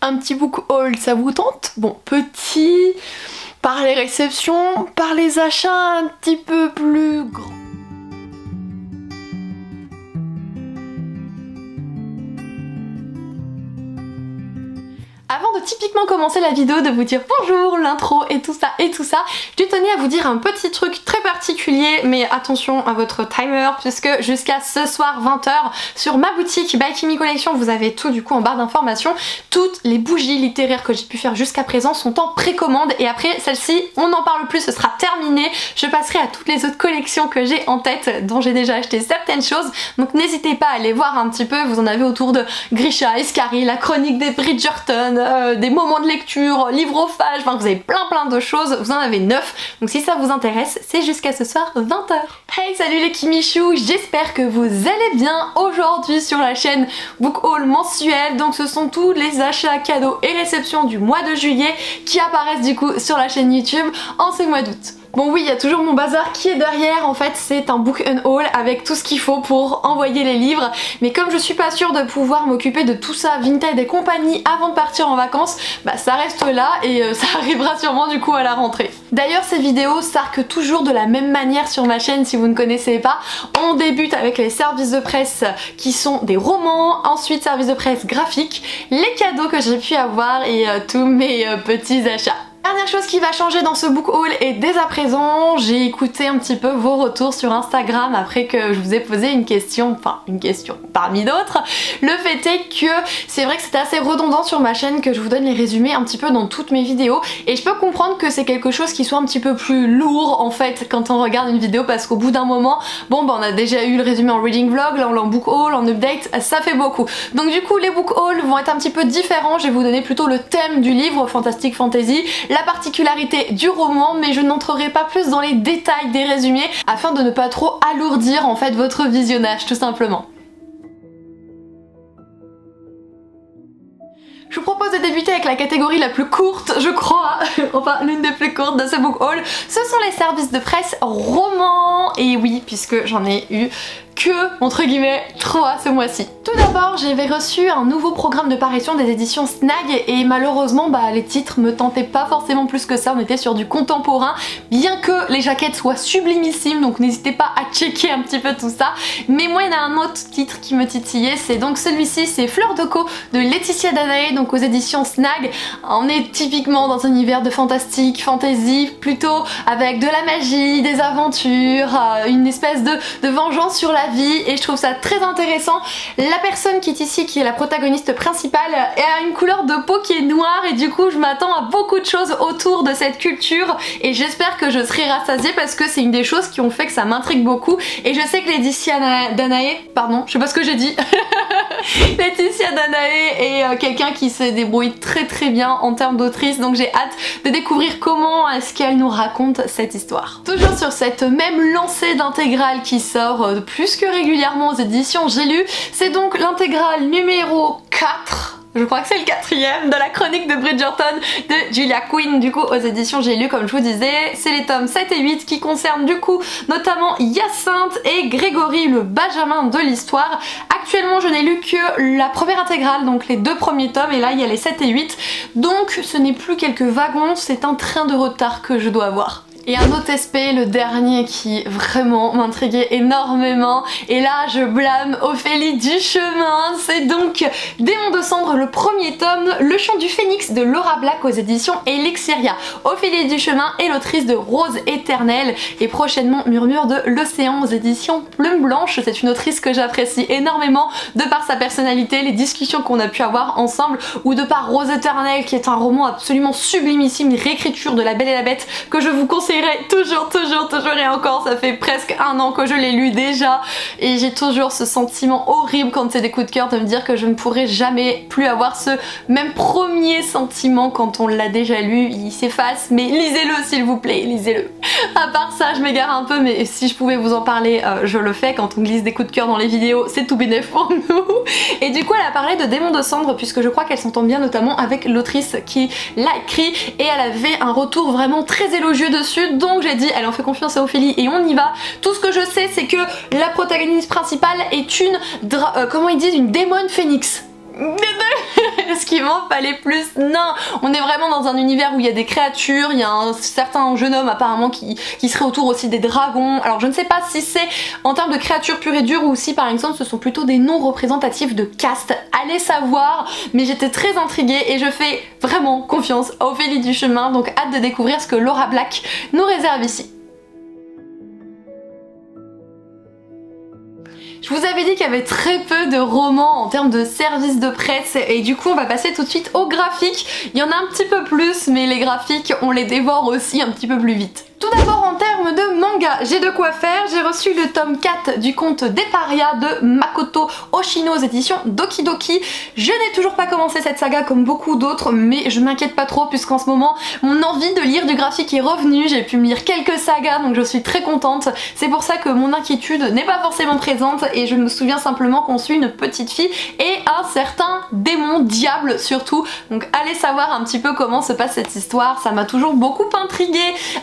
Un petit book haul, ça vous tente? Bon, petit, par les réceptions, par les achats un petit peu plus grands. Avant de typiquement commencer la vidéo, de vous dire bonjour, l'intro et tout ça, je tenais à vous dire un petit truc très particulier, mais attention à votre timer, puisque jusqu'à ce soir 20h, sur ma boutique By Kimi Collection, vous avez tout du coup en barre d'informations. Toutes les bougies littéraires que j'ai pu faire jusqu'à présent sont en précommande, et après celle-ci, on n'en parle plus, ce sera terminé. Je passerai à toutes les autres collections que j'ai en tête, dont j'ai déjà acheté certaines choses, donc n'hésitez pas à aller voir un petit peu. Vous en avez autour de Grisha, Eskari, la chronique des Bridgerton, des moments de lecture, livrophage, enfin vous avez plein de choses, vous en avez 9, donc si ça vous intéresse, c'est jusqu'à ce soir 20h. Hey, salut les Kimichou, j'espère que vous allez bien. Aujourd'hui sur la chaîne Book Haul mensuel, donc ce sont tous les achats, cadeaux et réceptions du mois de juillet qui apparaissent du coup sur la chaîne YouTube en ce mois d'août. Bon oui, il y a toujours mon bazar qui est derrière, en fait c'est un book and haul avec tout ce qu'il faut pour envoyer les livres, mais comme je suis pas sûre de pouvoir m'occuper de tout ça, Vinted et compagnie, avant de partir en vacances, bah ça reste là et ça arrivera sûrement du coup à la rentrée. D'ailleurs ces vidéos s'arquent toujours de la même manière sur ma chaîne si vous ne connaissez pas. On débute avec les services de presse qui sont des romans, ensuite services de presse graphiques, les cadeaux que j'ai pu avoir et tous mes petits achats. Dernière chose qui va changer dans ce book haul, et dès à présent j'ai écouté un petit peu vos retours sur Instagram après que je vous ai posé une question parmi d'autres. Le fait est que c'est vrai que c'était assez redondant sur ma chaîne que je vous donne les résumés un petit peu dans toutes mes vidéos, et je peux comprendre que c'est quelque chose qui soit un petit peu plus lourd en fait quand on regarde une vidéo, parce qu'au bout d'un moment, bon bah on a déjà eu le résumé en reading vlog, là on l'a en book haul, en update, ça fait beaucoup. Donc du coup les book hauls vont être un petit peu différents, je vais vous donner plutôt le thème du livre, fantastique fantasy, la particularité du roman, mais je n'entrerai pas plus dans les détails des résumés afin de ne pas trop alourdir en fait votre visionnage tout simplement. Je vous propose de débuter avec la catégorie la plus courte, je crois, enfin l'une des plus courtes de ce book haul. Ce sont les services de presse romans, et oui, puisque j'en ai eu que, entre guillemets, 3 ce mois-ci. Tout d'abord, j'avais reçu un nouveau programme de parution des éditions Snag, et malheureusement, bah, les titres me tentaient pas forcément plus que ça, on était sur du contemporain, bien que les jaquettes soient sublimissimes, donc n'hésitez pas à checker un petit peu tout ça. Mais moi, il y en a un autre titre qui me titillait, c'est donc celui-ci, c'est Fleur de Co de Laetitia Danae, donc aux éditions Snag. On est typiquement dans un univers de fantastique, fantasy, plutôt avec de la magie, des aventures, une espèce de vengeance sur la vie, et je trouve ça très intéressant. La personne qui est ici, qui est la protagoniste principale, a une couleur de peau qui est noire, et du coup je m'attends à beaucoup de choses autour de cette culture, et j'espère que je serai rassasiée parce que c'est une des choses qui ont fait que ça m'intrigue beaucoup. Et je sais que Laetitia Danae, pardon, je sais pas ce que j'ai dit, Laetitia Danae est quelqu'un qui se débrouille très bien en termes d'autrice, donc j'ai hâte de découvrir comment est-ce qu'elle nous raconte cette histoire. Toujours sur cette même lancée d'intégrale qui sort plus que régulièrement aux éditions J'ai lu, c'est donc l'intégrale numéro 4. Je crois que c'est le 4e de la chronique de Bridgerton de Julia Quinn, du coup aux éditions J'ai lu, comme je vous disais. C'est les tomes 7 et 8 qui concernent du coup notamment Hyacinthe et Grégory, le Benjamin de l'histoire. Actuellement je n'ai lu que la première intégrale, donc les 2 premiers tomes, et là il y a les 7 et 8, donc ce n'est plus quelques wagons, c'est un train de retard que je dois avoir. Et un autre aspect, le dernier, qui vraiment m'intriguait énormément, et là je blâme Ophélie Duchemin, c'est donc Démon de cendre, le premier tome, Le chant du phénix de Laura Black aux éditions Elixiria. Ophélie Duchemin est l'autrice de Rose éternelle, et prochainement Murmure de l'océan aux éditions Plume Blanche. C'est une autrice que j'apprécie énormément de par sa personnalité, les discussions qu'on a pu avoir ensemble, ou de par Rose éternelle qui est un roman absolument sublimissime, une réécriture de La Belle et la Bête que je vous conseillerais toujours et encore. Ça fait presque 1 an que je l'ai lu déjà, et j'ai toujours ce sentiment horrible quand c'est des coups de cœur de me dire que je ne pourrai jamais plus avoir ce même premier sentiment quand on l'a déjà lu. Il s'efface, mais lisez-le s'il vous plaît, lisez-le. À part ça, je m'égare un peu, mais si je pouvais vous en parler, je le fais. Quand on glisse des coups de cœur dans les vidéos, c'est tout bénef pour nous. Et du coup elle a parlé de Démon de cendre, puisque je crois qu'elle s'entend bien notamment avec l'autrice qui l'a écrit, et elle avait un retour vraiment très élogieux dessus. Donc j'ai dit, elle en fait confiance à Ophélie et on y va. Tout ce que je sais, c'est que la protagoniste principale est une, comment ils disent, une démon phénix. Est-ce qu'il m'en fallait plus? Non, on est vraiment dans un univers où il y a des créatures, il y a un certain jeune homme apparemment qui serait autour aussi des dragons. Alors je ne sais pas si c'est en termes de créatures pures et dures ou si par exemple ce sont plutôt des noms représentatifs de caste. Allez savoir, mais j'étais très intriguée et je fais vraiment confiance à Ophélie Duchemin, donc hâte de découvrir ce que Laura Black nous réserve ici. Je vous avais dit qu'il y avait très peu de romans en termes de services de presse et du coup on va passer tout de suite aux graphiques. Il y en a un petit peu plus mais les graphiques on les dévore aussi un petit peu plus vite. Tout d'abord en termes de manga, j'ai de quoi faire, j'ai reçu le tome 4 du conte des parias de Makoto Oshino aux éditions Doki Doki. Je n'ai toujours pas commencé cette saga comme beaucoup d'autres mais je m'inquiète pas trop puisqu'en ce moment mon envie de lire du graphique est revenue, j'ai pu me lire quelques sagas donc je suis très contente. C'est pour ça que mon inquiétude n'est pas forcément présente et je me souviens simplement qu'on suit une petite fille et un certain démon, diable surtout. Donc allez savoir un petit peu comment se passe cette histoire, ça m'a toujours beaucoup intriguée.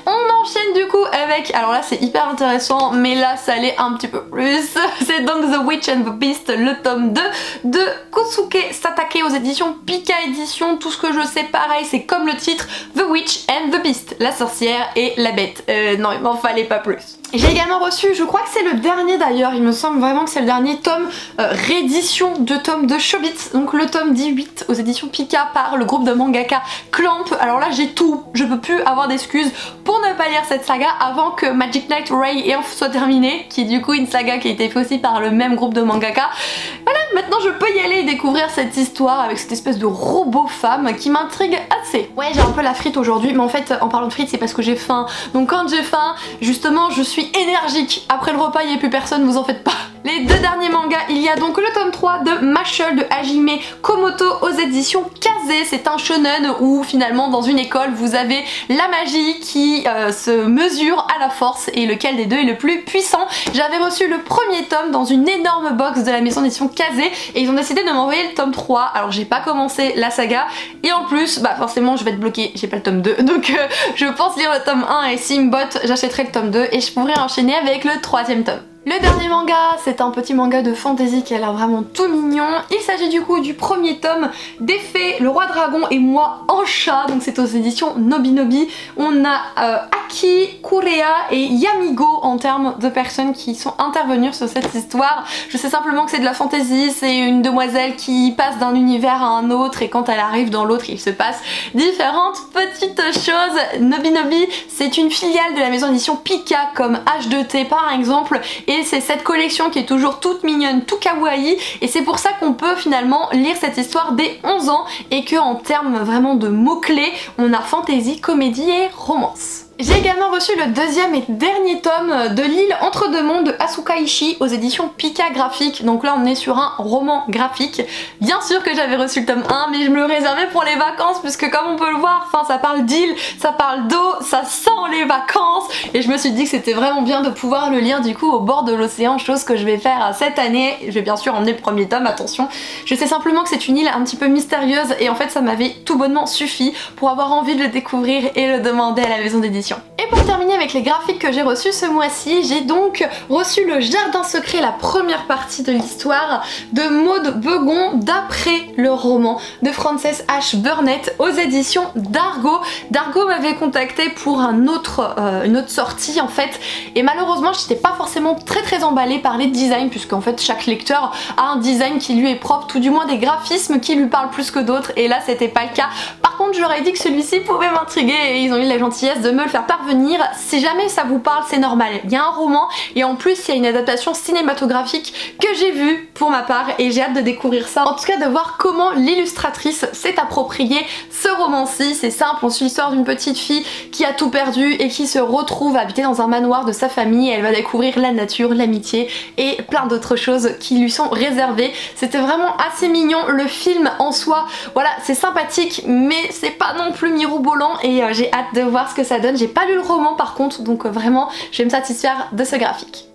On enchaîne du coup avec, alors là c'est hyper intéressant mais là ça allait un petit peu plus, c'est donc The Witch and the Beast, le tome 2 de Kosuke Satake aux éditions Pika Édition. Tout ce que je sais pareil, c'est comme le titre, The Witch and the Beast, la sorcière et la bête. Non il m'en fallait pas plus. J'ai également reçu, je crois que c'est le dernier d'ailleurs, il me semble vraiment que c'est le dernier tome réédition de tome de Chobits, donc le tome 18 aux éditions Pika par le groupe de mangaka Clamp. Alors là j'ai tout, je peux plus avoir d'excuses pour ne pas lire cette saga avant que Magic Knight Ray et Inf soit terminée, qui est du coup une saga qui a été faite aussi par le même groupe de mangaka. Voilà, maintenant je peux y aller et découvrir cette histoire avec cette espèce de robot femme qui m'intrigue assez. Ouais, j'ai un peu la frite aujourd'hui, mais en fait en parlant de frites c'est parce que j'ai faim. Donc quand j'ai faim, justement je suis énergique. Après le repas il n'y a plus personne, vous en faites pas. Les deux derniers mangas, il y a donc le tome 3 de Mashle de Hajime Komoto aux éditions Kaze. C'est un shonen où finalement dans une école vous avez la magie qui se mesure à la force et lequel des deux est le plus puissant. J'avais reçu le premier tome dans une énorme box de la maison d'édition Kaze et ils ont décidé de m'envoyer le tome 3. Alors j'ai pas commencé la saga et en plus bah forcément je vais être bloquée, j'ai pas le tome 2 donc je pense lire le tome 1 et s'il me botte j'achèterai le tome 2 et je pourrai enchaîner avec le troisième tome. Le dernier manga, c'est un petit manga de fantasy qui a l'air vraiment tout mignon. Il s'agit du coup du premier tome des Fées, le roi dragon et moi en chat, donc c'est aux éditions Nobinobi. On a Aki, Kurea et Yamigo en termes de personnes qui sont intervenues sur cette histoire. Je sais simplement que c'est de la fantasy, c'est une demoiselle qui passe d'un univers à un autre et quand elle arrive dans l'autre il se passe différentes petites choses. Nobinobi, c'est une filiale de la maison d'édition Pika comme H2T par exemple et c'est cette collection qui est toujours toute mignonne, tout kawaii et c'est pour ça qu'on peut finalement lire cette histoire dès 11 ans et que en termes vraiment de mots-clés, on a fantasy, comédie et romance. J'ai également reçu le deuxième et dernier tome de L'île entre deux mondes de Asuka Ishii aux éditions Pika Graphique. Donc là on est sur un roman graphique. Bien sûr que j'avais reçu le tome 1 mais je me le réservais pour les vacances puisque comme on peut le voir, enfin ça parle d'île, ça parle d'eau, ça sent les vacances et je me suis dit que c'était vraiment bien de pouvoir le lire du coup au bord de l'océan, chose que je vais faire cette année. Je vais bien sûr emmener le premier tome, attention. Je sais simplement que c'est une île un petit peu mystérieuse et en fait ça m'avait tout bonnement suffi pour avoir envie de le découvrir et le demander à la maison d'édition. Et pour terminer avec les graphiques que j'ai reçus ce mois-ci, j'ai donc reçu le Jardin secret, la première partie de l'histoire de Maud Begon d'après le roman de Frances H. Burnett aux éditions d'Argo. D'Argo m'avait contacté pour une autre sortie en fait et malheureusement j'étais pas forcément très emballée par les designs puisque en fait chaque lecteur a un design qui lui est propre, tout du moins des graphismes qui lui parlent plus que d'autres et là c'était pas le cas. Par contre je leur ai dit que celui-ci pouvait m'intriguer et ils ont eu la gentillesse de me le faire parvenir. Si jamais ça vous parle c'est normal, il y a un roman et en plus il y a une adaptation cinématographique que j'ai vue pour ma part et j'ai hâte de découvrir ça, en tout cas de voir comment l'illustratrice s'est approprié ce roman-ci. C'est simple, on suit l'histoire d'une petite fille qui a tout perdu et qui se retrouve à habiter dans un manoir de sa famille et elle va découvrir la nature, l'amitié et plein d'autres choses qui lui sont réservées. C'était vraiment assez mignon, le film en soi, voilà c'est sympathique mais c'est pas non plus mirobolant et j'ai hâte de voir ce que ça donne. J'ai pas lu le roman par contre donc vraiment je vais me satisfaire de ce graphique.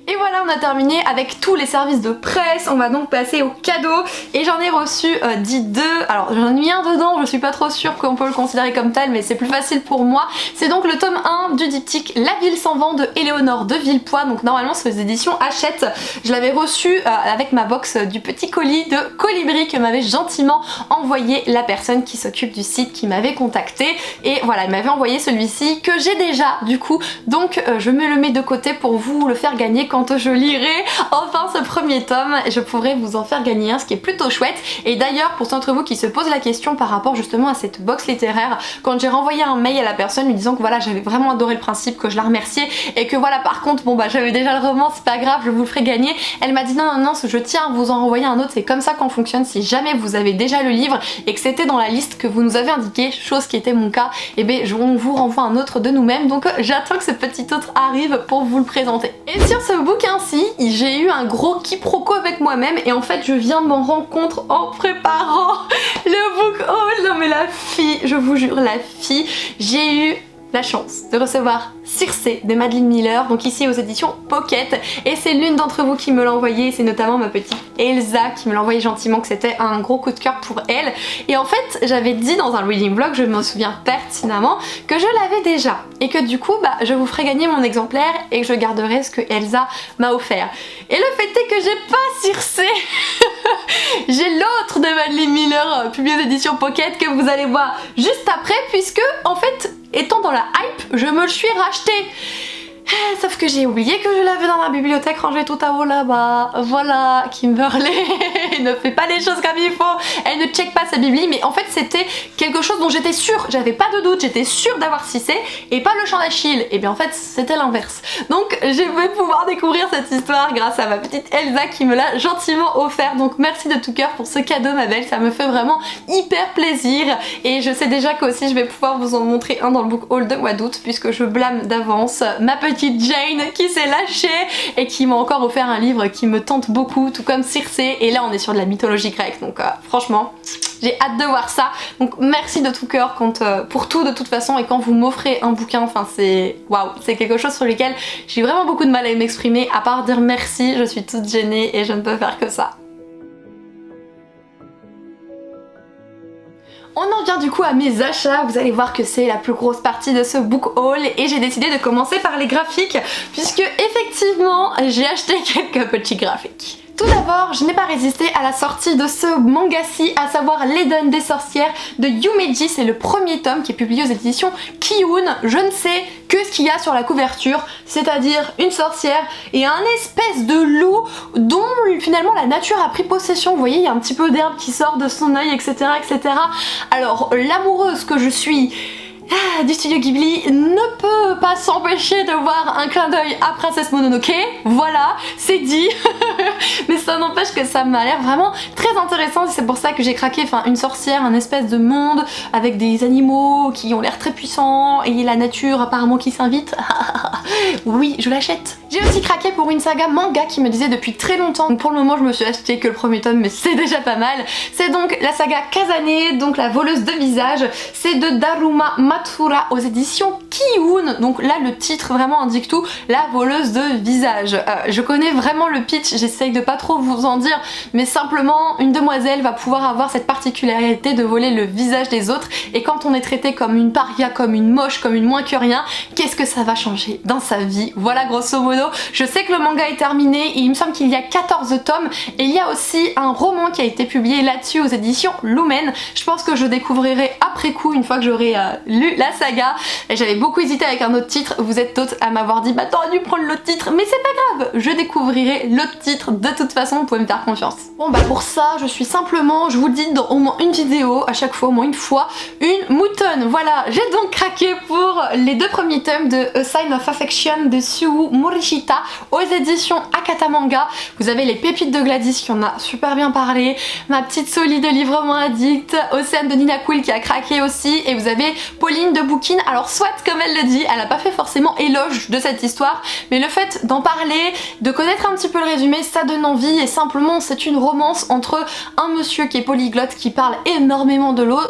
Et voilà voilà, on a terminé avec tous les services de presse. On va donc passer aux cadeaux et j'en ai reçu 2. Alors j'en ai mis un dedans, je suis pas trop sûre qu'on peut le considérer comme tel, mais c'est plus facile pour moi. C'est donc le tome 1 du diptyque La ville s'en vend de Éléonore de Villepoix. Donc normalement c'est aux éditions Hachette. Je l'avais reçu avec ma box du petit colis de Colibri que m'avait gentiment envoyé la personne qui s'occupe du site qui m'avait contacté. Et voilà, il m'avait envoyé celui-ci que j'ai déjà du coup. Donc je me le mets de côté pour vous le faire gagner quand je lirai enfin ce premier tome. Je pourrai vous en faire gagner un, ce qui est plutôt chouette. Et d'ailleurs, pour ceux d'entre vous qui se posent la question par rapport justement à cette box littéraire, quand j'ai renvoyé un mail à la personne lui disant que voilà, j'avais vraiment adoré le principe, que je la remerciais et que voilà, par contre, bon bah j'avais déjà le roman, c'est pas grave, je vous le ferai gagner. Elle m'a dit non, je tiens à vous en renvoyer un autre, c'est comme ça qu'on fonctionne. Si jamais vous avez déjà le livre et que c'était dans la liste que vous nous avez indiqué, chose qui était mon cas, et bien on vous renvoie un autre de nous-mêmes. Donc j'attends que ce petit autre arrive pour vous le présenter. Et sur ce bouquin-ci, j'ai eu un gros quiproquo avec moi-même et en fait je viens de m'en rendre compte en préparant le book haul. Non mais la fille, je vous jure, la fille, j'ai eu la chance de recevoir Circé de Madeline Miller, donc ici aux éditions Pocket, et c'est l'une d'entre vous qui me l'a envoyé, c'est notamment ma petite Elsa qui me l'a envoyé gentiment, que c'était un gros coup de cœur pour elle. Et en fait j'avais dit dans un reading vlog, je me souviens pertinemment, que je l'avais déjà et que du coup bah je vous ferai gagner mon exemplaire et que je garderai ce que Elsa m'a offert. Et le fait est que j'ai pas Circé j'ai l'autre de Madeline Miller publié aux éditions Pocket que vous allez voir juste après, puisque en fait étant dans la hype, je me le suis racheté. Sauf que j'ai oublié que je l'avais dans ma bibliothèque rangée tout à haut là-bas. Voilà, Kimberly ne fait pas les choses comme il faut. Elle ne check pas sa bibli, mais en fait c'était quelque chose dont j'étais sûre. J'avais pas de doute, j'étais sûre d'avoir Cissé et pas le chant d'Achille. Et bien en fait c'était l'inverse. Donc je vais pouvoir découvrir cette histoire grâce à ma petite Elsa qui me l'a gentiment offert. Donc merci de tout cœur pour ce cadeau ma belle, ça me fait vraiment hyper plaisir. Et je sais déjà qu'aussi je vais pouvoir vous en montrer un dans le book haul de mois d'août, puisque je blâme d'avance ma petite Jane qui s'est lâchée et qui m'a encore offert un livre qui me tente beaucoup, tout comme Circé. Et là on est sur de la mythologie grecque, donc franchement j'ai hâte de voir ça. Donc merci de tout cœur pour tout de toute façon, et quand vous m'offrez un bouquin, enfin c'est waouh, c'est quelque chose sur lequel j'ai vraiment beaucoup de mal à m'exprimer. À part dire merci, je suis toute gênée et je ne peux faire que ça. On en vient du coup à mes achats. Vous allez voir que c'est la plus grosse partie de ce book haul et j'ai décidé de commencer par les graphiques, puisque effectivement j'ai acheté quelques petits graphiques. Tout d'abord, je n'ai pas résisté à la sortie de ce manga-ci, à savoir l'Eden des sorcières de Yumeji. C'est le premier tome qui est publié aux éditions Kiyun. Je ne sais que ce qu'il y a sur la couverture, c'est-à-dire une sorcière et un espèce de loup dont finalement la nature a pris possession. Vous voyez, il y a un petit peu d'herbe qui sort de son œil, etc., etc. Alors, l'amoureuse que je suis du studio Ghibli ne peut pas s'empêcher de voir un clin d'œil à Princesse Mononoke, voilà, c'est dit. Mais ça n'empêche que ça m'a l'air vraiment très intéressant, c'est pour ça que j'ai craqué. Enfin, une sorcière, un espèce de monde avec des animaux qui ont l'air très puissants et la nature apparemment qui s'invite. Oui, je l'achète. J'ai aussi craqué pour une saga manga qui me disait depuis très longtemps. Donc pour le moment je me suis acheté que le premier tome, mais c'est déjà pas mal. C'est donc la saga Kazane, donc la voleuse de visage. C'est de Daruma Matsura aux éditions Kiyun. Donc là le titre vraiment indique tout, la voleuse de visage. Je connais vraiment le pitch, j'essaye de pas trop vous en dire, mais simplement une demoiselle va pouvoir avoir cette particularité de voler le visage des autres, et quand on est traité comme une paria, comme une moche, comme une moins que rien, qu'est-ce que ça va changer dans sa vie? Voilà grosso modo. Je sais que le manga est terminé et il me semble qu'il y a 14 tomes, et il y a aussi un roman qui a été publié là-dessus aux éditions Lumen. Je pense que je découvrirai après coup, une fois que j'aurai lu la saga. J'avais beaucoup hésité avec un autre titre, vous êtes d'autres à m'avoir dit bah t'aurais dû prendre l'autre titre, mais c'est pas grave, je découvrirai l'autre titre de toute façon, vous pouvez me faire confiance. Bon bah pour ça je suis simplement, je vous le dis dans au moins une vidéo, à chaque fois au moins une fois, une moutonne. Voilà, j'ai donc craqué pour les deux premiers tomes de A Sign of Affection de Suwu Morishita aux éditions Akata Manga. Vous avez les pépites de Gladys qui en a super bien parlé, ma petite Soli de Livrement Addict, Océane de Nina Quill qui a craqué aussi, et vous avez Pauline de Bookin. Alors soit comme elle le dit, elle a pas fait forcément éloge de cette histoire, mais le fait d'en parler, de connaître un petit peu le résumé, ça donne envie. Et simplement c'est une romance entre un monsieur qui est polyglotte, qui parle énormément de l'eau,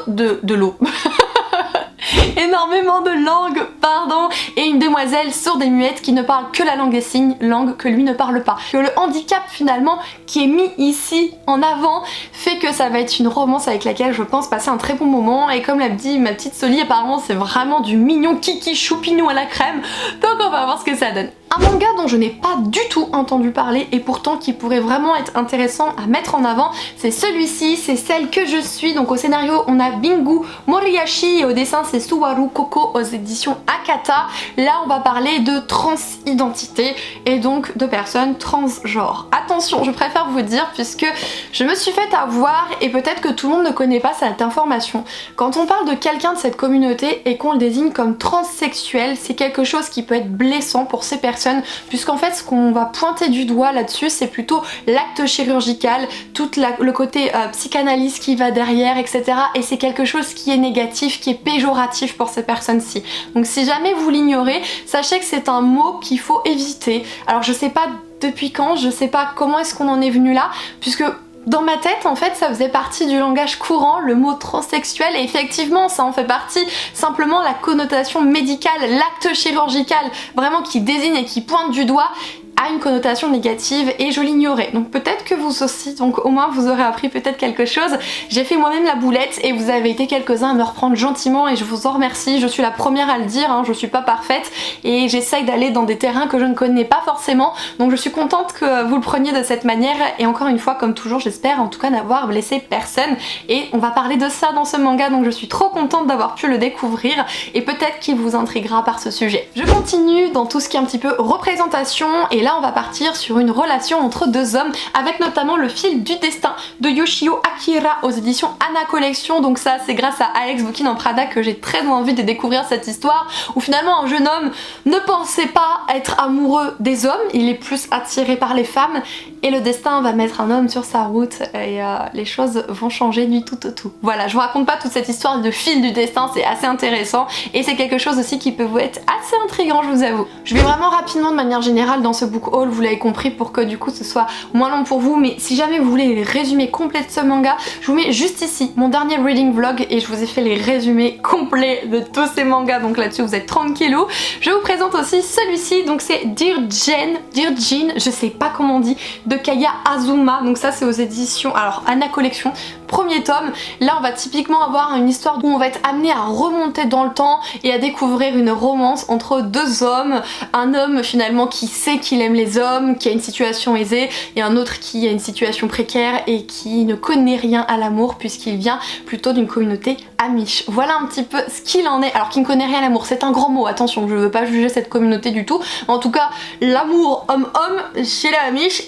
énormément de langues, pardon, et une demoiselle sourde et muette qui ne parle que la langue des signes, langue que lui ne parle pas. Que le handicap finalement qui est mis ici en avant fait que ça va être une romance avec laquelle je pense passer un très bon moment, et comme l'a dit ma petite Soli, apparemment c'est vraiment du mignon kiki choupinou à la crème, donc on va voir ce que ça donne. Un manga dont je n'ai pas du tout entendu parler et pourtant qui pourrait vraiment être intéressant à mettre en avant, c'est celui-ci, c'est Celle que je suis. Donc au scénario on a Bingu Moriyashi et au dessin c'est Suwaru Koko aux éditions Akata. Là on va parler de transidentité et donc de personnes transgenres. Attention, je préfère vous dire puisque je me suis fait avoir et peut-être que tout le monde ne connaît pas cette information. Quand on parle de quelqu'un de cette communauté et qu'on le désigne comme transsexuel, c'est quelque chose qui peut être blessant pour ces personnes, puisqu'en fait ce qu'on va pointer du doigt là-dessus c'est plutôt l'acte chirurgical, tout le côté psychanalyse qui va derrière, etc. Et c'est quelque chose qui est négatif, qui est péjoratif pour ces personnes-ci. Donc si jamais vous l'ignorez, sachez que c'est un mot qu'il faut éviter. Alors je sais pas depuis quand, je sais pas comment est-ce qu'on en est venu là, puisque dans ma tête, en fait, ça faisait partie du langage courant, le mot transsexuel, et effectivement, ça en fait partie. Simplement, la connotation médicale, l'acte chirurgical, vraiment qui désigne et qui pointe du doigt, a une connotation négative et je l'ignorais. Donc peut-être que vous aussi, donc au moins vous aurez appris peut-être quelque chose. J'ai fait moi-même la boulette et vous avez été quelques-uns à me reprendre gentiment et je vous en remercie. Je suis la première à le dire, hein, je suis pas parfaite et j'essaye d'aller dans des terrains que je ne connais pas forcément. Donc je suis contente que vous le preniez de cette manière et encore une fois, comme toujours, j'espère en tout cas n'avoir blessé personne. Et on va parler de ça dans ce manga, donc je suis trop contente d'avoir pu le découvrir et peut-être qu'il vous intriguera par ce sujet. Je continue dans tout ce qui est un petit peu représentation et là on va partir sur une relation entre deux hommes avec notamment le fil du destin de Yoshio Akira aux éditions Anna Collection. Donc ça c'est grâce à Alex Bouquin en Prada que j'ai très envie de découvrir cette histoire où finalement un jeune homme ne pensait pas être amoureux des hommes, il est plus attiré par les femmes et le destin va mettre un homme sur sa route et les choses vont changer du tout au tout. Voilà, je vous raconte pas toute cette histoire de fil du destin, c'est assez intéressant et c'est quelque chose aussi qui peut vous être assez intriguant, je vous avoue. Je vais vraiment rapidement de manière générale dans ce book haul, vous l'avez compris, pour que du coup ce soit moins long pour vous, mais si jamais vous voulez les résumés complets de ce manga, je vous mets juste ici mon dernier reading vlog et je vous ai fait les résumés complets de tous ces mangas, donc là-dessus vous êtes tranquillou. Je vous présente aussi celui-ci, donc c'est Dear Jane, je sais pas comment on dit, de Kaya Azuma, donc ça c'est aux éditions, alors Anna Collection, premier tome. Là on va typiquement avoir une histoire où on va être amené à remonter dans le temps et à découvrir une romance entre deux hommes, un homme finalement qui sait qu'il aime les hommes, qui a une situation aisée, et un autre qui a une situation précaire et qui ne connaît rien à l'amour puisqu'il vient plutôt d'une communauté amish. Voilà un petit peu ce qu'il en est, alors qu'il ne connaît rien à l'amour, c'est un grand mot, attention, je veux pas juger cette communauté du tout, mais en tout cas l'amour homme-homme chez les amish,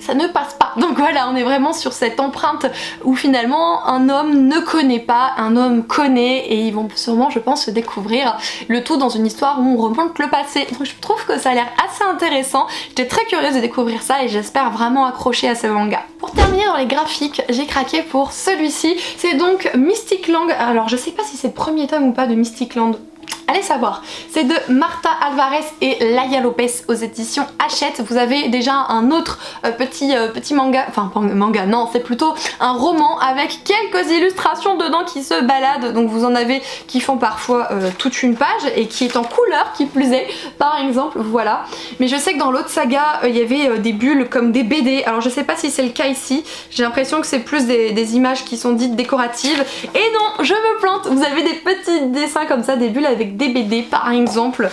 ça ne passe pas. Donc voilà, on est vraiment sur cette empreinte où finalement un homme ne connaît pas, un homme connaît et ils vont sûrement, je pense, se découvrir, le tout dans une histoire où on remonte le passé. Donc je trouve que ça a l'air assez intéressant, j'étais très curieuse de découvrir ça et j'espère vraiment accrocher à ce manga. Pour terminer dans les graphiques, j'ai craqué pour celui-ci, c'est donc Mystic Land. Alors je sais pas si c'est le premier tome ou pas de Mystic Land, allez savoir. C'est de Marta Alvarez et Laia Lopez aux éditions Hachette. Vous avez déjà un autre petit manga, enfin manga non, c'est plutôt un roman avec quelques illustrations dedans qui se baladent. Donc vous en avez qui font parfois toute une page et qui est en couleur qui plus est, par exemple, voilà. Mais je sais que dans l'autre saga, il y avait des bulles comme des BD. Alors je sais pas si c'est le cas ici, j'ai l'impression que c'est plus des images qui sont dites décoratives. Et non, je me plante, vous avez des petits dessins comme ça, des bulles avec des BD par exemple.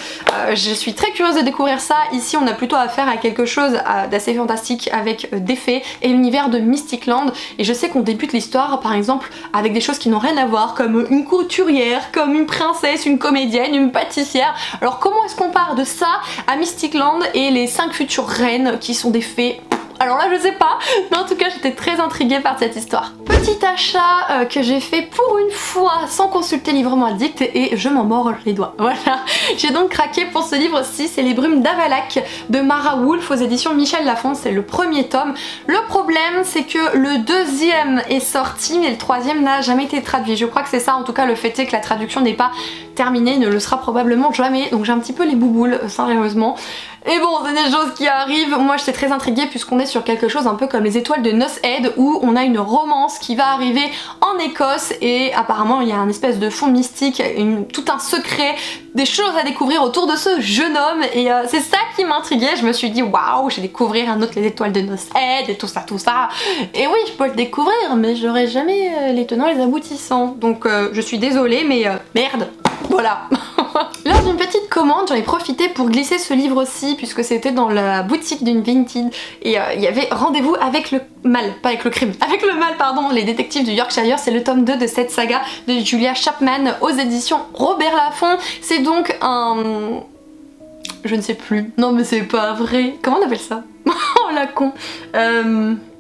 Je suis très curieuse de découvrir ça. Ici on a plutôt affaire à quelque chose d'assez fantastique avec des fées et l'univers de Mystic Land, et je sais qu'on débute l'histoire par exemple avec des choses qui n'ont rien à voir, comme une couturière, comme une princesse, une comédienne, une pâtissière. Alors comment est-ce qu'on part de ça à Mystic Land et les 5 futures reines qui sont des fées? Alors là je sais pas, mais en tout cas j'étais très intriguée par cette histoire. Petit achat que j'ai fait pour une fois sans consulter Librement Addict et je m'en mords les doigts. Voilà, j'ai donc craqué pour ce livre-ci, c'est Les Brumes d'Avalac de Mara Wolf aux éditions Michel Lafon, c'est le premier tome. Le problème c'est que le deuxième est sorti mais le troisième n'a jamais été traduit. Je crois que c'est ça, en tout cas le fait est que la traduction n'est pas terminée, ne le sera probablement jamais, donc j'ai un petit peu les bouboules sérieusement. Et bon, c'est des choses qui arrivent. Moi j'étais très intriguée puisqu'on est sur quelque chose un peu comme les étoiles de Noce Head où on a une romance qui va arriver en Écosse et apparemment il y a un espèce de fond mystique, tout un secret, des choses à découvrir autour de ce jeune homme et c'est ça qui m'intriguait. Je me suis dit waouh, je vais découvrir un autre les étoiles de Noce Head et tout ça. Et oui, je peux le découvrir mais j'aurai jamais les tenants et les aboutissants. Donc je suis désolée mais merde, voilà. Lors d'une petite commande, j'en ai profité pour glisser ce livre aussi puisque c'était dans la boutique d'une Vinted et il y avait Rendez-vous avec le mal, pas avec le crime, avec le mal pardon, les détectives du Yorkshire. C'est le tome 2 de cette saga de Julia Chapman aux éditions Robert Laffont. C'est donc un... je ne sais plus, non mais c'est pas vrai, comment on appelle ça? Oh la con,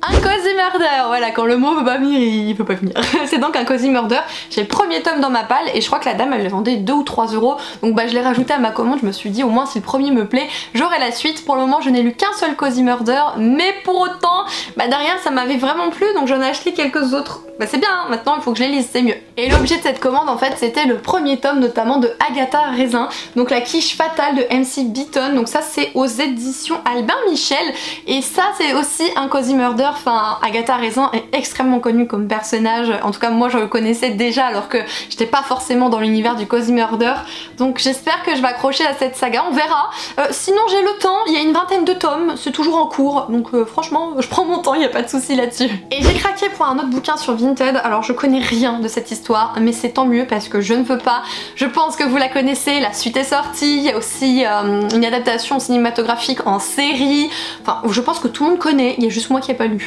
un cozy murder, voilà, quand le mot veut pas venir, il peut pas venir. C'est donc un cozy murder, j'ai le premier tome dans ma palle et je crois que la dame elle le vendait 2 ou 3 euros, donc bah je l'ai rajouté à ma commande. Je me suis dit au moins si le premier me plaît, j'aurai la suite. Pour le moment je n'ai lu qu'un seul cozy murder, mais pour autant, bah derrière ça m'avait vraiment plu, donc j'en ai acheté quelques autres. Bah c'est bien, hein, maintenant il faut que je les lise, c'est mieux. Et l'objet de cette commande en fait c'était le premier tome notamment de Agatha Raisin, donc la quiche fatale de MC Beaton, donc ça c'est aux éditions Albin Michel et ça c'est aussi un cozy murder. Enfin, Agatha Raisin est extrêmement connue comme personnage, en tout cas moi je le connaissais déjà alors que j'étais pas forcément dans l'univers du cozy murder, donc j'espère que je vais accrocher à cette saga, on verra. Sinon j'ai le temps, il y a une vingtaine de tomes, c'est toujours en cours, donc franchement je prends mon temps, il n'y a pas de souci là-dessus. Et j'ai craqué pour un autre bouquin sur Vinted, alors je connais rien de cette histoire, mais c'est tant mieux parce que je ne veux pas, je pense que vous la connaissez, la suite est sortie, il y a aussi une adaptation cinématographique en série, enfin je pense que tout le monde connaît, il y a juste moi qui n'ai pas lu.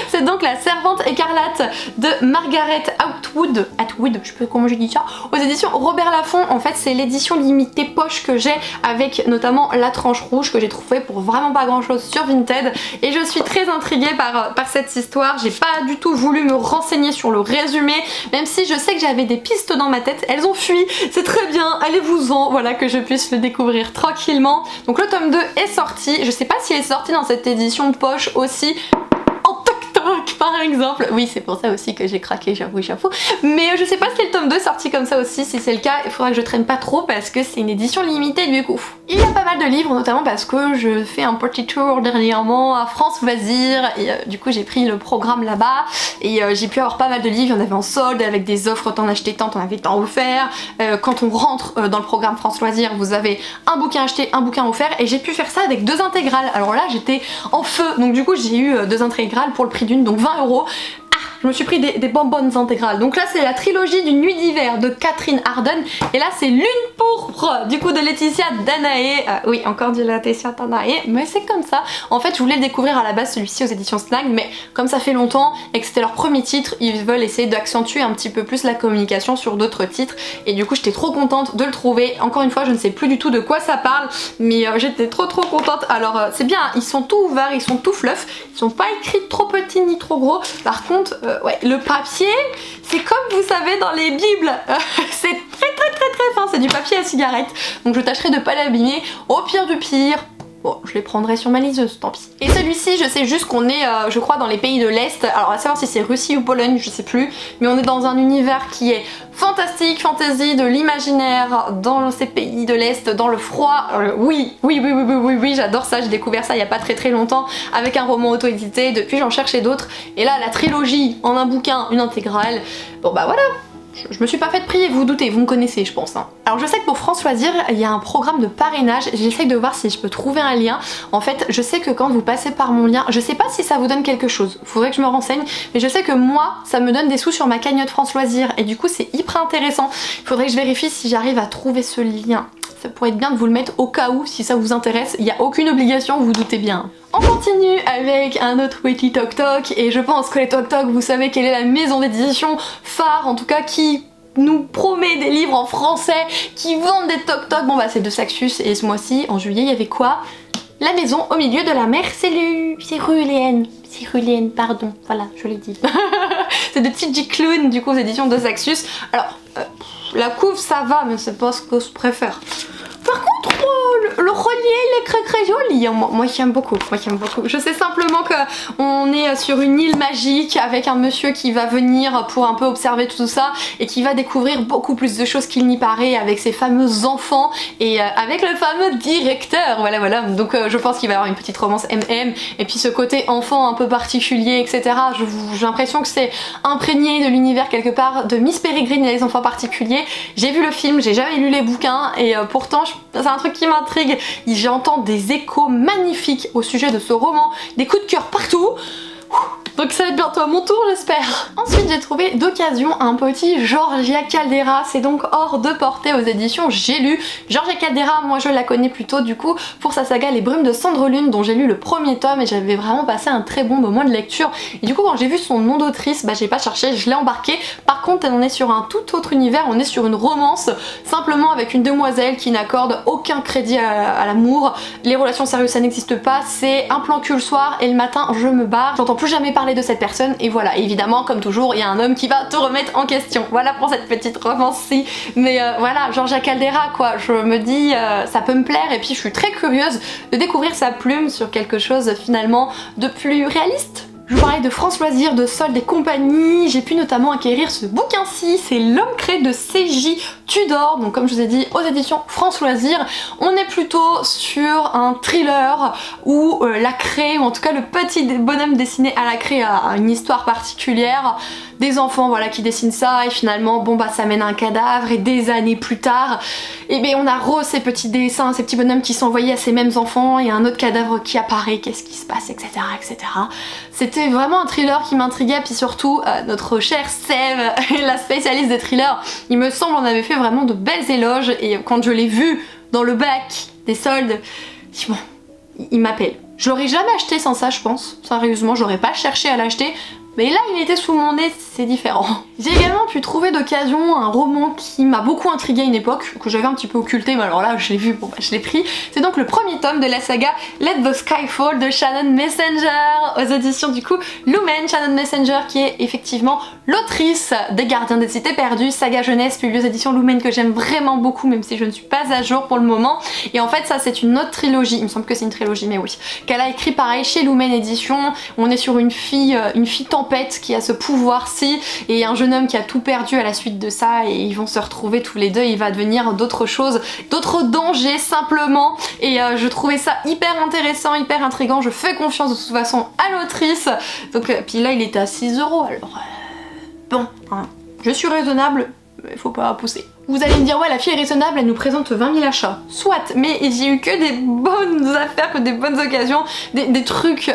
C'est donc La Servante écarlate de Margaret Atwood, je sais pas comment je dis ça, aux éditions Robert Laffont. En fait c'est l'édition limitée poche que j'ai avec notamment La Tranche Rouge que j'ai trouvé pour vraiment pas grand chose sur Vinted et je suis très intriguée par cette histoire. J'ai pas du tout voulu me renseigner sur le résumé, même si je sais que j'avais des pistes dans ma tête, elles ont fui, c'est très bien, allez-vous-en, voilà, que je puisse le découvrir tranquillement. Donc le tome 2 est sorti, je sais pas s'il est sorti dans cette édition poche aussi par exemple, oui c'est pour ça aussi que j'ai craqué, j'avoue, mais je sais pas si le tome 2 est sorti comme ça aussi. Si c'est le cas il faudra que je traîne pas trop parce que c'est une édition limitée du coup. Il y a pas mal de livres notamment parce que je fais un petit tour dernièrement à France Loisirs et du coup j'ai pris le programme là-bas et j'ai pu avoir pas mal de livres, il y en avait en solde avec des offres, t'en achetais tant, t'en avais tant offert. Quand on rentre dans le programme France Loisirs vous avez un bouquin acheté, un bouquin offert et j'ai pu faire ça avec 2 intégrales. Alors là j'étais en feu, donc du coup j'ai eu 2 intégrales pour le prix d'une, donc 20 euros. Je me suis pris des bonbonnes intégrales. Donc là c'est la trilogie d'une nuit d'hiver de Catherine Arden et là c'est Lune pourpre du coup de Laetitia Danaé. Oui encore du Laetitia Danaé, mais c'est comme ça. En fait je voulais le découvrir à la base celui-ci aux éditions Snag, mais comme ça fait longtemps et que c'était leur premier titre, ils veulent essayer d'accentuer un petit peu plus la communication sur d'autres titres et du coup j'étais trop contente de le trouver. Encore une fois je ne sais plus du tout de quoi ça parle, mais j'étais trop contente. Alors c'est bien, ils sont tout ouverts, ils sont tout fluff, ils sont pas écrits trop petits ni trop gros. Par contre ouais, le papier, c'est comme vous savez dans les bibles, c'est très fin, c'est du papier à cigarette, donc je tâcherai de pas l'abîmer, au pire du pire. Bon, je les prendrai sur ma liseuse, tant pis. Et celui-ci, je sais juste qu'on est, je crois, dans les pays de l'Est. Alors, à savoir si c'est Russie ou Pologne, je sais plus. Mais on est dans un univers qui est fantastique, fantasy, de l'imaginaire, dans ces pays de l'Est, dans le froid. Oui, j'adore ça. J'ai découvert ça il y a pas très longtemps avec un roman auto-édité. Depuis, j'en cherchais d'autres. Et là, la trilogie en un bouquin, une intégrale. Bon, bah voilà. Je me suis pas fait prier, vous vous doutez, vous me connaissez je pense. Hein. Alors je sais que pour France Loisirs, il y a un programme de parrainage, j'essaye de voir si je peux trouver un lien. En fait, je sais que quand vous passez par mon lien, je sais pas si ça vous donne quelque chose, faudrait que je me renseigne, mais je sais que moi, ça me donne des sous sur ma cagnotte France Loisirs et du coup c'est hyper intéressant. Il faudrait que je vérifie si j'arrive à trouver ce lien. Ça pourrait être bien de vous le mettre au cas où si ça vous intéresse, il n'y a aucune obligation, vous vous doutez bien. On continue avec un autre petit Toc Toc et je pense que les Toc Toc, vous savez quelle est la maison d'édition phare, en tout cas qui nous promet des livres en français, qui vendent des Toc Toc. Bon bah c'est de Saxus et ce mois-ci, en juillet, il y avait quoi? La maison au milieu de la mer, c'est Ruléenne, pardon, voilà, je l'ai dit. C'est de TG Clown, du coup, aux éditions de Saxus. Alors, la couve ça va, mais c'est pas ce que je préfère. Par contre, le relier, il est très joli. Moi j'aime beaucoup, Je sais simplement que on est sur une île magique avec un monsieur qui va venir pour un peu observer tout ça et qui va découvrir beaucoup plus de choses qu'il n'y paraît avec ses fameux enfants et avec le fameux directeur. Voilà. Donc je pense qu'il va y avoir une petite romance MM et puis ce côté enfant un peu particulier, etc. J'ai l'impression que c'est imprégné de l'univers quelque part de Miss Peregrine et les enfants particuliers. J'ai vu le film, j'ai jamais lu les bouquins et pourtant c'est un truc qui m'intrigue. J'entends des échos magnifiques au sujet de ce roman, des coups de cœur partout. Donc ça va être bientôt à mon tour j'espère. Ensuite j'ai trouvé d'occasion un petit Georgia Caldera, c'est donc hors de portée aux éditions J'ai lu. Georgia Caldera, moi je la connais plutôt du coup pour sa saga Les Brumes de Cendrelune dont j'ai lu le premier tome et j'avais vraiment passé un très bon moment de lecture. Et du coup quand j'ai vu son nom d'autrice, j'ai pas cherché, je l'ai embarqué. Par contre on est sur un tout autre univers, on est sur une romance simplement avec une demoiselle qui n'accorde aucun crédit à l'amour. Les relations sérieuses ça n'existe pas, c'est un plan cul le soir et le matin je me barre. J'entends plus jamais parler de cette personne et voilà, évidemment comme toujours il y a un homme qui va te remettre en question. Voilà pour cette petite romance-ci. Mais voilà, Georgia Caldera quoi, je me dis ça peut me plaire et puis je suis très curieuse de découvrir sa plume sur quelque chose finalement de plus réaliste. Je vous parlais de France Loisirs, de Soldes et compagnie, j'ai pu notamment acquérir ce bouquin-ci, c'est L'Homme Crée de C.J. Tudor, donc comme je vous ai dit aux éditions France Loisirs, on est plutôt sur un thriller où la craie, ou en tout cas le petit bonhomme dessiné à la craie a une histoire particulière, des enfants voilà qui dessinent ça et finalement ça mène à un cadavre et des années plus tard, et bien on a ces petits dessins, ces petits bonhommes qui sont envoyés à ces mêmes enfants et un autre cadavre qui apparaît, qu'est-ce qui se passe, etc. C'était vraiment un thriller qui m'intriguait, puis surtout notre chère Sève, la spécialiste des thrillers, il me semble on avait fait vraiment de belles éloges et quand je l'ai vu dans le bac des soldes, bon, il m'appelle. Je l'aurais jamais acheté sans ça je pense, sérieusement j'aurais pas cherché à l'acheter. Mais là il était sous mon nez, c'est différent. J'ai également pu trouver d'occasion un roman qui m'a beaucoup intrigué à une époque, que j'avais un petit peu occulté, mais alors là je l'ai vu, je l'ai pris. C'est donc le premier tome de la saga Let the Sky Fall de Shannon Messenger, aux éditions du coup Lumen. Shannon Messenger qui est effectivement l'autrice des Gardiens des Cités Perdues, saga jeunesse publiée aux éditions Lumen que j'aime vraiment beaucoup même si je ne suis pas à jour pour le moment. Et en fait ça c'est une autre trilogie, il me semble que c'est une trilogie mais oui, qu'elle a écrit pareil chez Lumen Édition. On est sur une fille tempête qui a ce pouvoir-ci et un jeune homme qui a tout perdu à la suite de ça et ils vont se retrouver tous les deux, il va devenir d'autres choses, d'autres dangers simplement et je trouvais ça hyper intéressant, hyper intriguant, je fais confiance de toute façon à l'autrice. Donc puis là il était à 6 € alors bon, hein, je suis raisonnable mais faut pas pousser. Vous allez me dire ouais la fille est raisonnable, elle nous présente 20 000 achats. Soit, mais j'ai eu que des bonnes affaires, que des bonnes occasions, des trucs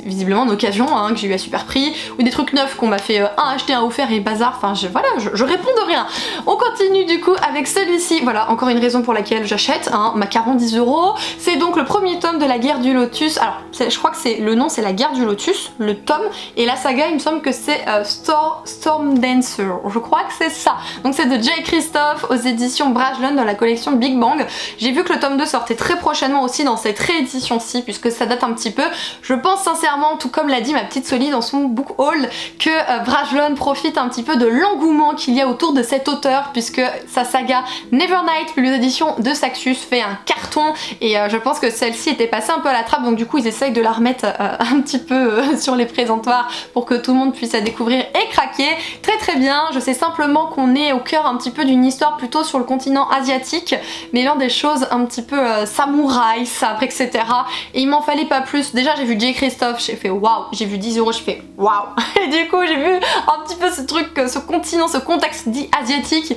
visiblement en occasion hein, que j'ai eu à super prix, ou des trucs neufs qu'on m'a fait un acheter, un offert et bazar, enfin voilà, je réponds de rien. On continue du coup avec celui-ci, voilà encore une raison pour laquelle j'achète, hein, ma 40 €. C'est donc le premier tome de la guerre du Lotus, alors je crois que c'est le nom c'est la guerre du Lotus, le tome, et la saga il me semble que c'est Storm Dancer, je crois que c'est ça. Donc c'est de J. Christophe aux éditions Brajlon dans la collection Big Bang. J'ai vu que le tome 2 sortait très prochainement aussi dans cette réédition-ci puisque ça date un petit peu. Je pense sincèrement, tout comme l'a dit ma petite Soli dans son book haul, que Brajlon profite un petit peu de l'engouement qu'il y a autour de cet auteur puisque sa saga Nevernight, publiée aux éditions de Saxus, fait un carton et je pense que celle-ci était passée un peu à la trappe donc du coup ils essayent de la remettre un petit peu sur les présentoirs pour que tout le monde puisse la découvrir et craquer. Très très bien, je sais simplement qu'on est au cœur un petit peu d'une histoire plutôt sur le continent asiatique, mêlant des choses un petit peu samouraï, sabre, etc. Et il m'en fallait pas plus. Déjà j'ai vu J. Christophe, j'ai fait waouh, j'ai vu 10 €, j'ai fait waouh. Et du coup j'ai vu un petit peu ce truc, ce continent, ce contexte dit asiatique.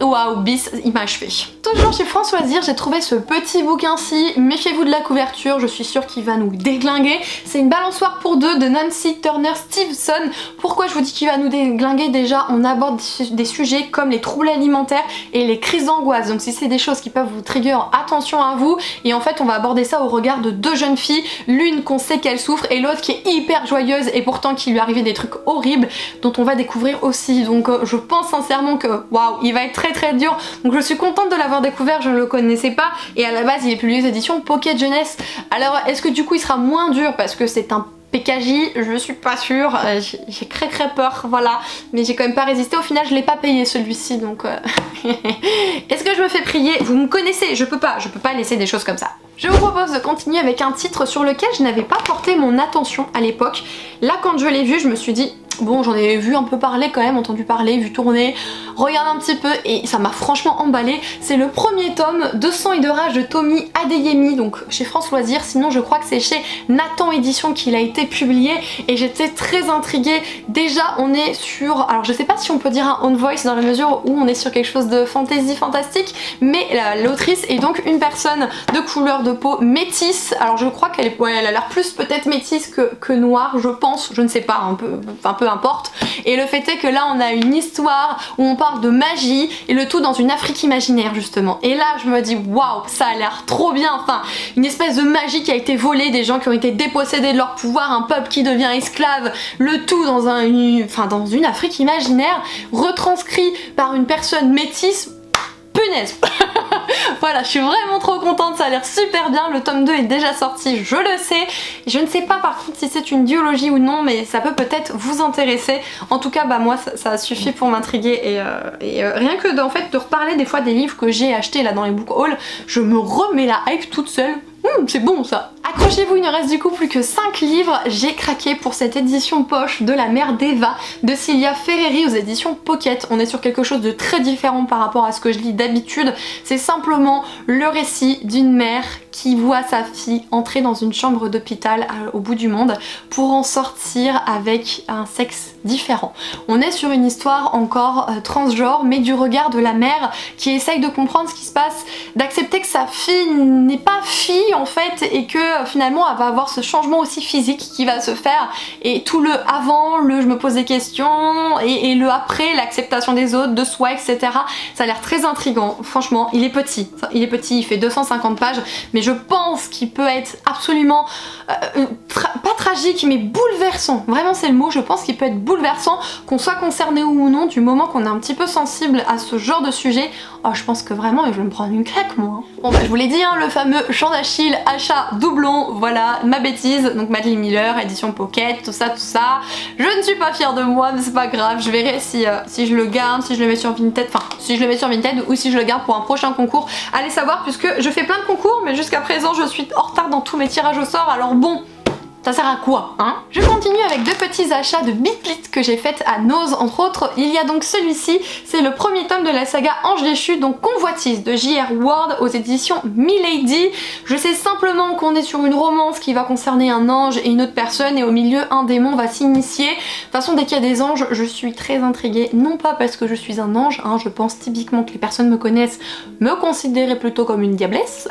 Waouh, bis, il m'a achevé. Toujours chez France Loisirs, j'ai trouvé ce petit bouquin-ci. Méfiez-vous de la couverture, je suis sûre qu'il va nous déglinguer. C'est une balançoire pour deux de Nancy Turner Stevenson. Pourquoi je vous dis qu'il va nous déglinguer? Déjà, on aborde des sujets comme les troubles alimentaires et les crises d'angoisse. Donc si c'est des choses qui peuvent vous trigger, attention à vous. Et en fait, on va aborder ça au regard de deux jeunes filles. L'une qu'on sait qu'elle souffre et l'autre qui est hyper joyeuse et pourtant qui lui arrivait des trucs horribles dont on va découvrir aussi. Donc je pense sincèrement que waouh, il va être très dur, donc je suis contente de l'avoir découvert, je ne le connaissais pas et à la base il est publié aux éditions Pocket Jeunesse. Alors est-ce que du coup il sera moins dur parce que c'est un PKJ, je suis pas sûre, j'ai très peur, voilà, mais j'ai quand même pas résisté. Au final je l'ai pas payé celui-ci, donc est-ce que je me fais prier? Vous me connaissez, je peux pas laisser des choses comme ça. Je vous propose de continuer avec un titre sur lequel je n'avais pas porté mon attention à l'époque. Là quand je l'ai vu, je me suis dit bon, j'en ai vu un peu parler quand même, entendu parler, vu tourner, regarde un petit peu et ça m'a franchement emballé. C'est le premier tome de Sang et de Rage de Tomi Adeyemi, donc chez France Loisirs, sinon je crois que c'est chez Nathan Édition qu'il a été publié et j'étais très intriguée. Déjà on est sur, alors je sais pas si on peut dire un own voice dans la mesure où on est sur quelque chose de fantasy fantastique, mais l'autrice est donc une personne de couleur de peau métisse. Alors je crois qu'elle elle a l'air plus peut-être métisse que noire, je pense, je ne sais pas, un peu importe. Et le fait est que là on a une histoire où on parle de magie et le tout dans une Afrique imaginaire justement. Et là je me dis waouh, ça a l'air trop bien, enfin une espèce de magie qui a été volée, des gens qui ont été dépossédés de leur pouvoir, un peuple qui devient esclave, le tout dans dans une Afrique imaginaire, retranscrit par une personne métisse. Punaise. Voilà, je suis vraiment trop contente, ça a l'air super bien, le tome 2 est déjà sorti, je le sais. Je ne sais pas par contre si c'est une duologie ou non, mais ça peut peut-être vous intéresser. En tout cas, bah moi ça suffit pour m'intriguer et rien que en fait de reparler des fois des livres que j'ai achetés là dans les book hauls, je me remets la hype toute seule. C'est bon ça. Accrochez-vous, il ne reste du coup plus que 5 livres. J'ai craqué pour cette édition poche de La mère d'Eva de Cilia Ferreri aux éditions Pocket. On est sur quelque chose de très différent par rapport à ce que je lis d'habitude. C'est simplement le récit d'une mère qui voit sa fille entrer dans une chambre d'hôpital au bout du monde pour en sortir avec un sexe différent. On est sur une histoire encore transgenre, mais du regard de la mère qui essaye de comprendre ce qui se passe, d'accepter que sa fille n'est pas fille en fait et que finalement elle va avoir ce changement aussi physique qui va se faire, et tout le avant, le je me pose des questions et le après, l'acceptation des autres, de soi, etc. Ça a l'air très intriguant. Franchement, il est petit, il fait 250 pages, mais je pense qu'il peut être absolument pas tragique mais bouleversant. Vraiment c'est le mot, je pense qu'il peut être bouleversant, qu'on soit concerné ou non, du moment qu'on est un petit peu sensible à ce genre de sujet. Oh, je pense que vraiment je vais me prendre une claque moi. Bon bah je vous l'ai dit, hein, le fameux Chant d'Achille, achat doublon, voilà, ma bêtise, donc Madeline Miller, édition Pocket, tout ça. Je ne suis pas fière de moi, mais c'est pas grave, je verrai si je le garde, si je le mets sur Vinted, enfin si je le mets sur Vinted ou si je le garde pour un prochain concours. Allez savoir, puisque je fais plein de concours, mais jusqu'à présent je suis en retard dans tous mes tirages au sort, alors bon, ça sert à quoi, hein? Je continue avec deux petits achats de Bitlit que j'ai fait à Nose, entre autres. Il y a donc celui-ci, c'est le premier tome de la saga Ange déchu, donc Convoitise de J.R. Ward aux éditions Milady. Je sais simplement qu'on est sur une romance qui va concerner un ange et une autre personne, et au milieu un démon va s'initier. De toute façon, dès qu'il y a des anges, je suis très intriguée, non pas parce que je suis un ange, hein, je pense typiquement que les personnes me connaissent, me considéraient plutôt comme une diablesse.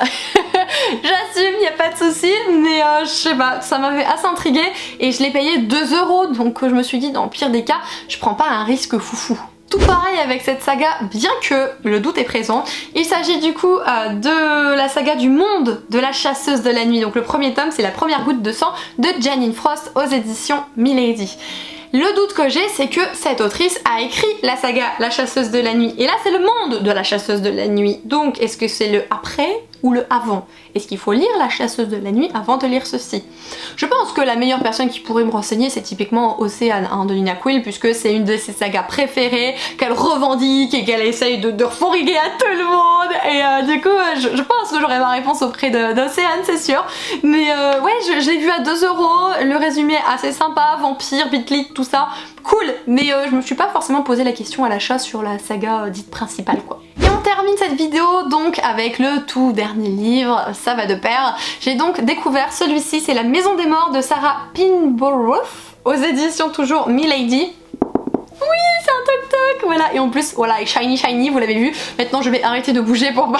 J'assume, y a pas de souci, mais je sais pas, ça m'avait assez intriguée et je l'ai payé 2 €, donc je me suis dit dans le pire des cas, je prends pas un risque foufou. Tout pareil avec cette saga, bien que le doute est présent. Il s'agit du coup de la saga du monde de la chasseuse de la nuit. Donc le premier tome, c'est La première goutte de sang de Janine Frost aux éditions Milady. Le doute que j'ai, c'est que cette autrice a écrit la saga La chasseuse de la nuit. Et là, c'est le monde de la chasseuse de la nuit. Donc, est-ce que c'est le après ou le avant? Est-ce qu'il faut lire La chasseuse de la nuit avant de lire ceci? Je pense que la meilleure personne qui pourrait me renseigner, c'est typiquement Océane, hein, de Nina Quill, puisque c'est une de ses sagas préférées, qu'elle revendique et qu'elle essaye de fourriguer à tout le monde. Et du coup, je pense que j'aurai ma réponse auprès d'Océane, c'est sûr. Mais ouais, je l'ai vu à 2 €, le résumé assez sympa, vampire, Bitlit, tout ça, cool. Mais je me suis pas forcément posé la question à l'achat sur la saga dite principale, quoi. Et on termine cette vidéo donc avec le tout dernier livre, ça va de pair. J'ai donc découvert celui-ci, c'est La Maison des Morts de Sarah Pinborough aux éditions toujours Milady. Oui, c'est un toc-toc, voilà, et en plus, voilà, et shiny, vous l'avez vu. Maintenant, je vais arrêter de bouger pour pas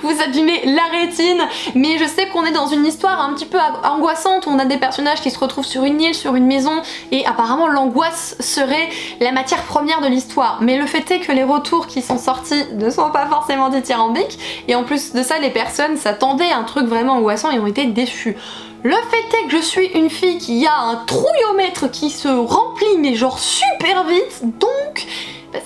vous abîmer la rétine, mais je sais qu'on est dans une histoire un petit peu angoissante, où on a des personnages qui se retrouvent sur une île, sur une maison, et apparemment l'angoisse serait la matière première de l'histoire. Mais le fait est que les retours qui sont sortis ne sont pas forcément dithyrambiques, et en plus de ça, les personnes s'attendaient à un truc vraiment angoissant et ont été déçues. Le fait est que je suis une fille qui a un trouillomètre qui se remplit mais genre super vite, donc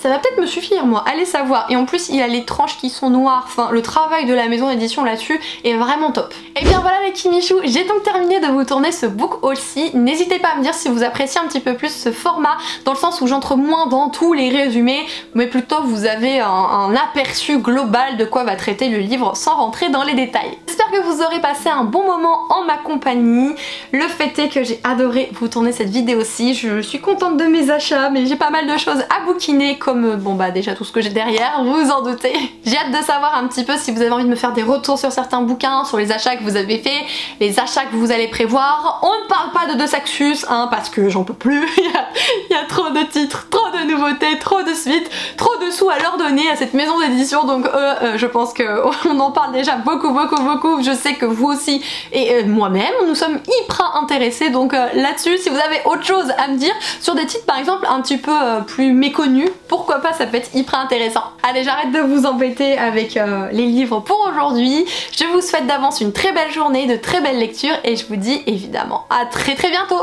ça va peut-être me suffire moi, allez savoir. Et en plus il y a les tranches qui sont noires, enfin le travail de la maison d'édition là-dessus est vraiment top. Et bien voilà les Kimichou, j'ai donc terminé de vous tourner ce book haul-ci. N'hésitez pas à me dire si vous appréciez un petit peu plus ce format, dans le sens où j'entre moins dans tous les résumés, mais plutôt vous avez un aperçu global de quoi va traiter le livre sans rentrer dans les détails. J'espère que vous aurez passé un bon moment en ma compagnie. Le fait est que j'ai adoré vous tourner cette vidéo aussi. Je suis contente de mes achats, mais j'ai pas mal de choses à bouquiner, comme bon bah déjà tout ce que j'ai derrière, vous vous en doutez. J'ai hâte de savoir un petit peu si vous avez envie de me faire des retours sur certains bouquins, sur les achats que vous avez fait, les achats que vous allez prévoir. On ne parle pas de Deux Saxus, hein, parce que j'en peux plus. Il y a trop de titres, trop de nouveautés, trop de suites, trop de sous à leur donner à cette maison d'édition, donc je pense qu'on en parle déjà beaucoup. Je sais que vous aussi et moi-même, nous sommes hyper intéressés, donc là-dessus, si vous avez autre chose à me dire sur des titres par exemple un petit peu plus méconnus, pourquoi pas, ça peut être hyper intéressant. Allez, j'arrête de vous embêter avec les livres pour aujourd'hui. Je vous souhaite d'avance une très belle journée, de très belles lectures et je vous dis évidemment à très bientôt.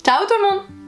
Ciao tout le monde!